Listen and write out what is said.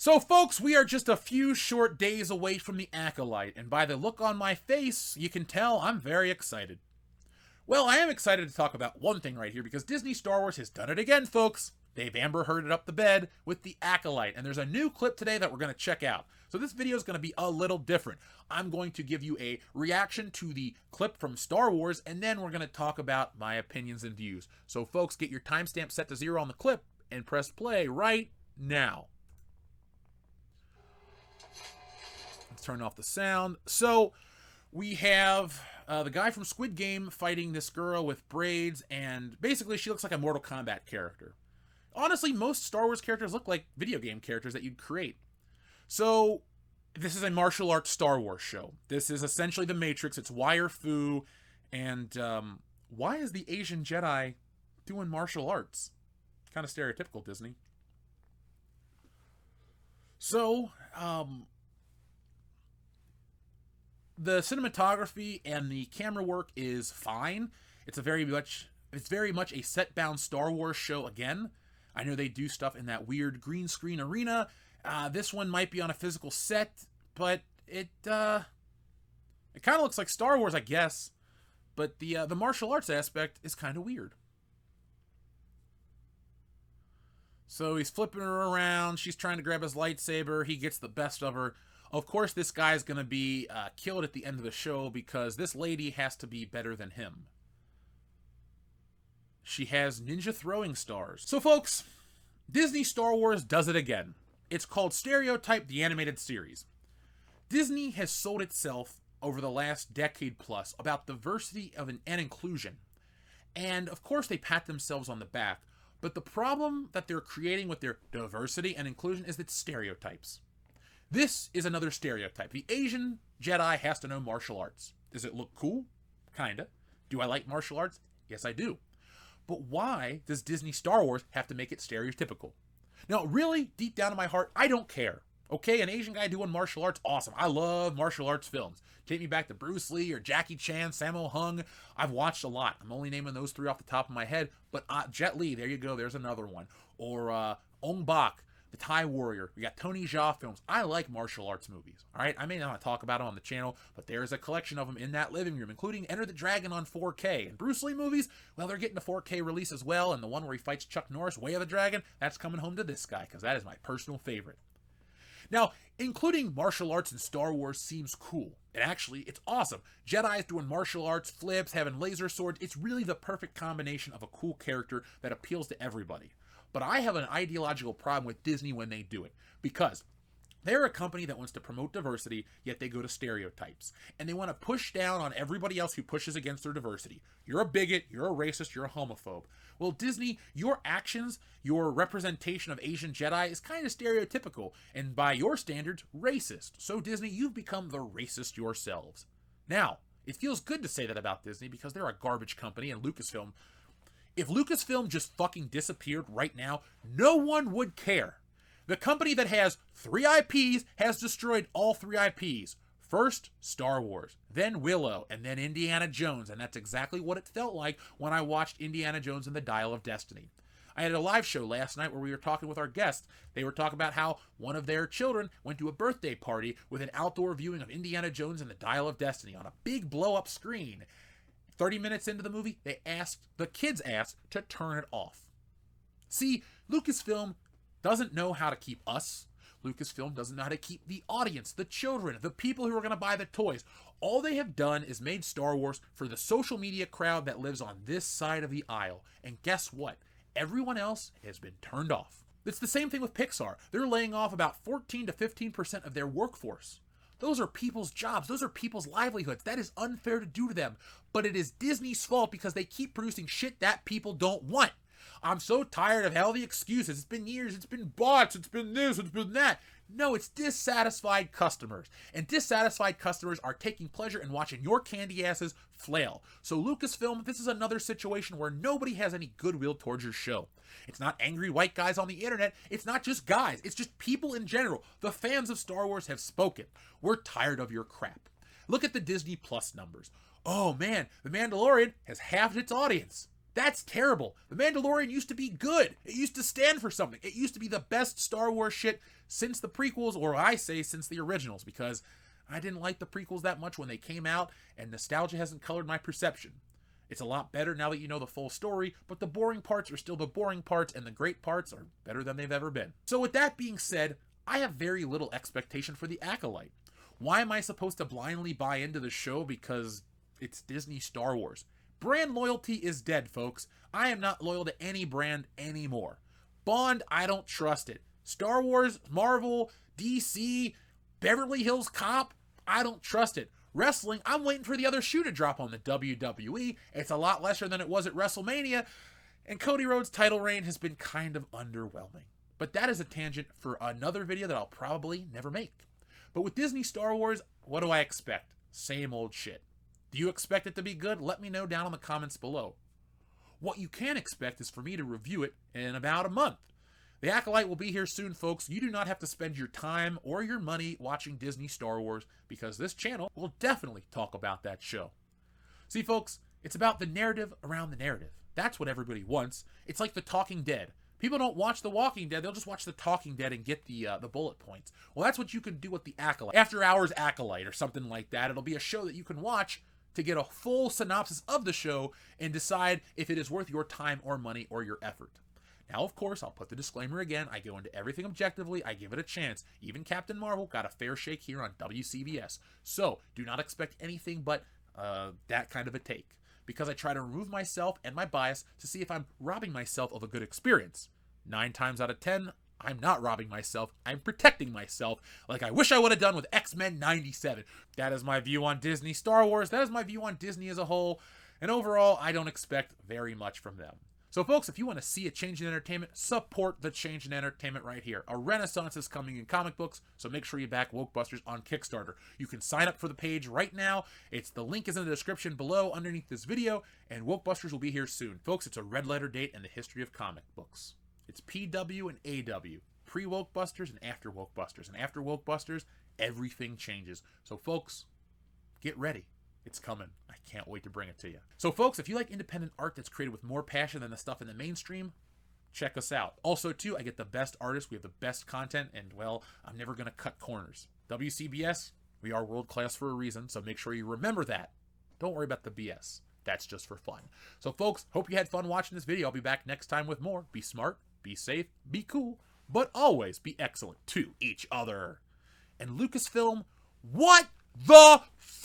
So, folks, we are just a few short days away from the Acolyte, and by the look on my face, you can tell I'm very excited. Well, I am excited to talk about one thing right here because Disney Star Wars has done it again, folks. They've Amber Hearded up the bed with the Acolyte, and there's a new clip today that we're going to check out. So this video is going to be a little different. I'm going to give you a reaction to the clip from Star Wars, and then we're going to talk about my opinions and views. So, folks, get your timestamp set to 0 on the clip and press play right now. Let's turn off the sound. So we have the guy from Squid Game fighting this girl with braids, and basically she looks like a Mortal Kombat character. Honestly, most Star Wars characters look like video game characters that you'd create. So this is a martial arts Star Wars show. This is essentially The Matrix. It's wire fu, and why is the Asian Jedi doing martial arts? Kind of stereotypical, Disney. So, the cinematography and the camera work is fine. It's very much a set-bound Star Wars show again. I know they do stuff in that weird green screen arena. This one might be on a physical set, but it kind of looks like Star Wars, I guess. But the martial arts aspect is kind of weird. So he's flipping her around. She's trying to grab his lightsaber. He gets the best of her. Of course, this guy's going to be killed at the end of the show because this lady has to be better than him. She has ninja throwing stars. So, folks, Disney Star Wars does it again. It's called Stereotype the Animated Series. Disney has sold itself over the last decade plus about diversity and inclusion. And, of course, they pat themselves on the back. But the problem that they're creating with their diversity and inclusion is that stereotypes. This is another stereotype. The Asian Jedi has to know martial arts. Does it look cool? Kinda. Do I like martial arts? Yes, I do. But why does Disney Star Wars have to make it stereotypical? Now, really, deep down in my heart, I don't care. Okay, an Asian guy doing martial arts, awesome. I love martial arts films. Take me back to Bruce Lee or Jackie Chan, Sammo Hung. I've watched a lot. I'm only naming those 3 off the top of my head. But Jet Li, there you go. There's another one. Or Ong Bak, the Thai Warrior. We got Tony Jaa films. I like martial arts movies. All right, I may not talk about them on the channel, but there's a collection of them in that living room, including Enter the Dragon on 4K. And Bruce Lee movies, well, they're getting a 4K release as well. And the one where he fights Chuck Norris, Way of the Dragon, that's coming home to this guy because that is my personal favorite. Now, including martial arts in Star Wars seems cool. And actually, it's awesome. Jedi's doing martial arts, flips, having laser swords. It's really the perfect combination of a cool character that appeals to everybody. But I have an ideological problem with Disney when they do it. Because they're a company that wants to promote diversity, yet they go to stereotypes. And they want to push down on everybody else who pushes against their diversity. You're a bigot, you're a racist, you're a homophobe. Well, Disney, your actions, your representation of Asian Jedi is kind of stereotypical, and by your standards, racist. So Disney, you've become the racist yourselves. Now, it feels good to say that about Disney because they're a garbage company, and Lucasfilm, if Lucasfilm just fucking disappeared right now, no one would care. The company that has 3 IPs has destroyed all 3 IPs. First, Star Wars, then Willow, and then Indiana Jones, and that's exactly what it felt like when I watched Indiana Jones and the Dial of Destiny. I had a live show last night where we were talking with our guests. They were talking about how one of their children went to a birthday party with an outdoor viewing of Indiana Jones and the Dial of Destiny on a big blow-up screen. 30 minutes into the movie, the kids asked to turn it off. See, Lucasfilm doesn't know how to keep us. Lucasfilm doesn't know how to keep the audience, the children, the people who are going to buy the toys. All they have done is made Star Wars for the social media crowd that lives on this side of the aisle. And guess what? Everyone else has been turned off. It's the same thing with Pixar. They're laying off about 14 to 15% of their workforce. Those are people's jobs. Those are people's livelihoods. That is unfair to do to them. But it is Disney's fault because they keep producing shit that people don't want. I'm so tired of all the excuses. It's been years. It's been bots. It's been this. It's been that. No, it's dissatisfied customers. And dissatisfied customers are taking pleasure in watching your candy asses flail. So Lucasfilm, this is another situation where nobody has any goodwill towards your show. It's not angry white guys on the internet. It's not just guys. It's just people in general. The fans of Star Wars have spoken. We're tired of your crap. Look at the Disney Plus numbers. Oh man, The Mandalorian has halved its audience. That's terrible. The Mandalorian used to be good. It used to stand for something. It used to be the best Star Wars shit since the prequels, or I say since the originals, because I didn't like the prequels that much when they came out, and nostalgia hasn't colored my perception. It's a lot better now that you know the full story, but the boring parts are still the boring parts, and the great parts are better than they've ever been. So with that being said, I have very little expectation for the Acolyte. Why am I supposed to blindly buy into the show because it's Disney Star Wars? Brand loyalty is dead, folks. I am not loyal to any brand anymore. Bond, I don't trust it. Star Wars, Marvel, DC, Beverly Hills Cop, I don't trust it. Wrestling, I'm waiting for the other shoe to drop on the WWE. It's a lot lesser than it was at WrestleMania, and Cody Rhodes' title reign has been kind of underwhelming. But that is a tangent for another video that I'll probably never make. But with Disney Star Wars, what do I expect? Same old shit. Do you expect it to be good? Let me know down in the comments below. What you can expect is for me to review it in about a month. The Acolyte will be here soon, folks. You do not have to spend your time or your money watching Disney Star Wars, because this channel will definitely talk about that show. See, folks, it's about the narrative around the narrative. That's what everybody wants. It's like The Talking Dead. People don't watch The Walking Dead. They'll just watch The Talking Dead and get the bullet points. Well, that's what you can do with the Acolyte. After Hours Acolyte or something like that. It'll be a show that you can watch to get a full synopsis of the show and decide if it is worth your time or money or your effort. Now, of course, I'll put the disclaimer again. I go into everything objectively. I give it a chance. Even Captain Marvel got a fair shake here on WCBS. So, do not expect anything but that kind of a take, because I try to remove myself and my bias to see if I'm robbing myself of a good experience. 9 times out of 10, I'm not robbing myself. I'm protecting myself, like I wish I would have done with X-Men 97. That is my view on Disney Star Wars. That is my view on Disney as a whole. And overall, I don't expect very much from them. So folks, if you want to see a change in entertainment, support the change in entertainment right here. A renaissance is coming in comic books, so make sure you back WorldClassBullshitters on Kickstarter. You can sign up for the page right now. The link is in the description below underneath this video, and WorldClassBullshitters will be here soon. Folks, it's a red letter date in the history of comic books. It's PW and AW, pre-WorldClassBullshitters and after WorldClassBullshitters. And after WorldClassBullshitters, everything changes. So folks, get ready. It's coming. I can't wait to bring it to you. So folks, if you like independent art that's created with more passion than the stuff in the mainstream, check us out. Also too, I get the best artists, we have the best content, and well, I'm never going to cut corners. WCBS, we are world class for a reason, so make sure you remember that. Don't worry about the BS. That's just for fun. So folks, hope you had fun watching this video. I'll be back next time with more. Be smart, be safe, be cool, but always be excellent to each other. And Lucasfilm, what the fuck?